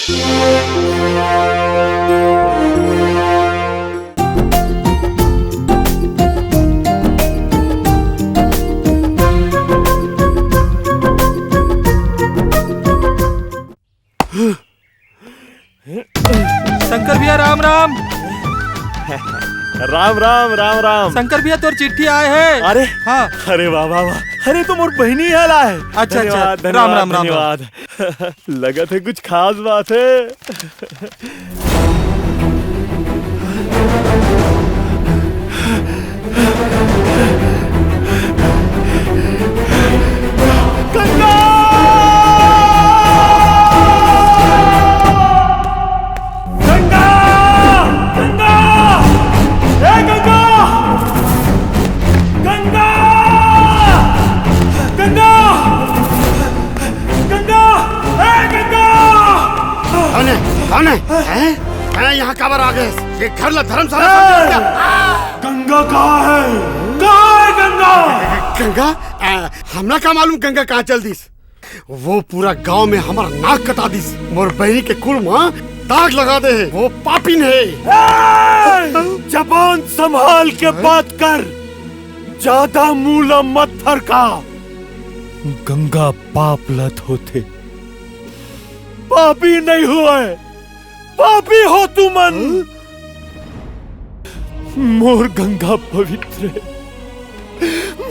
शंकर भैया राम राम। राम राम राम राम। शंकर भैया तोर चिट्ठी आए है। अरे हाँ। अरे वाह वाह वाह। अरे तो मोर बहनी है लाए। अच्छा अच्छा राम राम राम धन्यवाद। लगा थे कुछ खास बात है। गंगा गंगा गंगा ए गंगा गंगा गंगा गंगा ए गंगा। कौन है कौन है? यहाँ कबर आ गए। ये घर ला धर्मशाला। गंगा कहाँ है? कहाँ है गंगा? गंगा हमला का मालूम गंगा कहाँ चल दीस। वो पूरा गांव में हमारा नाक कटा दीस। मोर बहनी के कुल में दाग लगा दे। वो पापिन है। जबान संभाल के बात कर, ज्यादा मूला मत थरका। गंगा पाप लत होते, पापी नहीं हुआ है, पापी हो तू मन। मोर गंगा पवित्र है,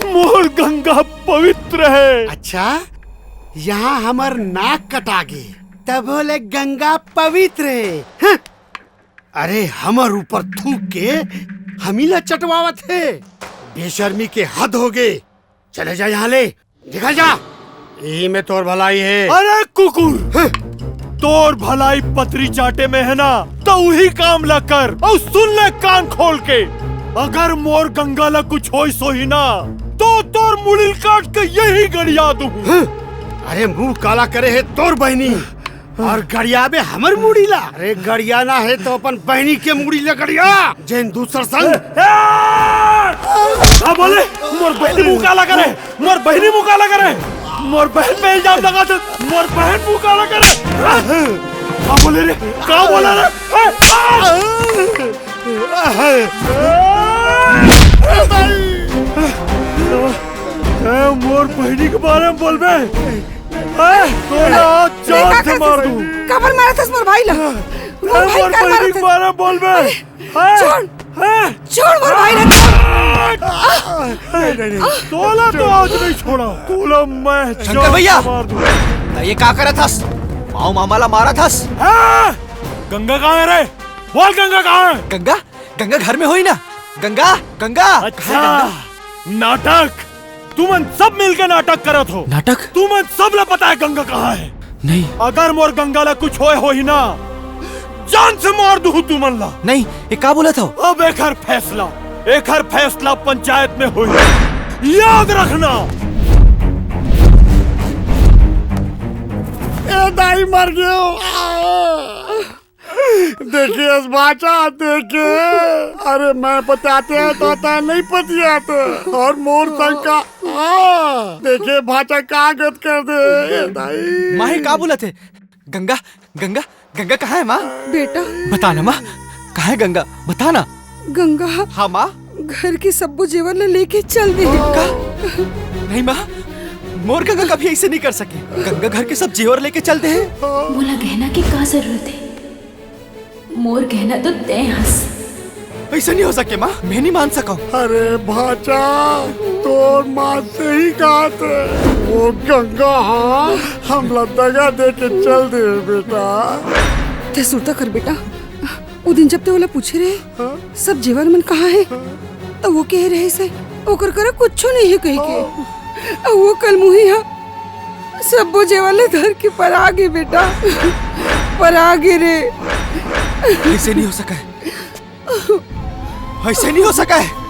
मोर गंगा पवित्र है। अच्छा यहाँ हमार नाक कटा गे तब बोले गंगा पवित्र है। हाँ? अरे हमार ऊपर थूक के हमीला चटवावत है। बेशर्मी के हद हो गए। चले जा यहाँ ले, निकल जा। यही में तोर भलाई है। अरे कुकुर, हाँ? तोर भलाई पतरी चाटे में है ना, तो वही काम ला कर और सुन ले कान खोल के। अगर मोर गंगा ला कुछ हो सो ही ना, तो तोर मुड़िल काट के यही गड़िया दूं। हाँ? अरे मुंह काला करे है तोर बहनी और गड़िया में हमर मुड़ी ला। अरे गड़िया ना है तो अपन बहनी के मुड़ी ला गड़िया। जैन दूसर संग बोले मोर बहनी मुंह काला करे, मोर बहनी मुंह काला करे, मोर बहन पे इल्जाम लगा दे, मोर बहन मुंह काला करे। क्या बोले रे? क्या बोला रे? मोर बहनी के बारे में बोल बे, जान से मार दूं। कबर मारा था मोर भाई ला। मोर बहनी के बारे में बोल बे। छोड़ मोर भाई ला। तोला तो आज नहीं छोड़ा, तोला मैं शंकर भैया ये क्या करा था? माओ मामाला मारा था। गंगा कहाँ है रे? बोल गंगा कहाँ है? गंगा गंगा घर में हुई ना। गंगा गंगा अच्छा नाटक, तुमन सब मिलकर नाटक करत हो। नाटक? तुमन सब ला पता है गंगा कहाँ है? नहीं। अगर मोर गंगा ला कुछ हो ही ना, जान से मार दूं तुमन ला। नहीं, ये क्या बोला था? अब एक हर फैसला पंचायत में हुई, याद रखना। ए दाई मर गयो। देखिए बाचा देखिए। अरे मैं बताते हैं तो नहीं पतियाते और मोर शंका। देखिए भाचा का गत कर दे। दाई माँ क्या बोला थे? गंगा गंगा गंगा कहाँ है माँ? बेटा बताना माँ, कहाँ है गंगा? बताना। गंगा हाँ माँ। घर की सब्बू जेवर लेके चल दी। नहीं माँ, मोर गंगा कभी ऐसे नहीं कर सके। गंगा घर के सब जेवर लेके चलते हैं। बोला गहना की क्या जरूरत है? मोर गहना तो दे हंस। ऐसा नहीं हो सके माँ, मैं नहीं मान सका। अरे भाचा तो माँ से ही कहा थे वो गंगा। हाँ हम दगा दे के चल दे बेटा। ते सुरता कर बेटा। वो दिन जब ते वाला पूछे रहे सब जेवर मन कहाँ है, तो वो कह रहे से ओकर करे कुछ नहीं है कह के। वो कल मुही हा सब वो जेवर धर के पर आगे बेटा, पर आगे रे। ऐसे नहीं हो सका है, ऐसे नहीं हो सका है।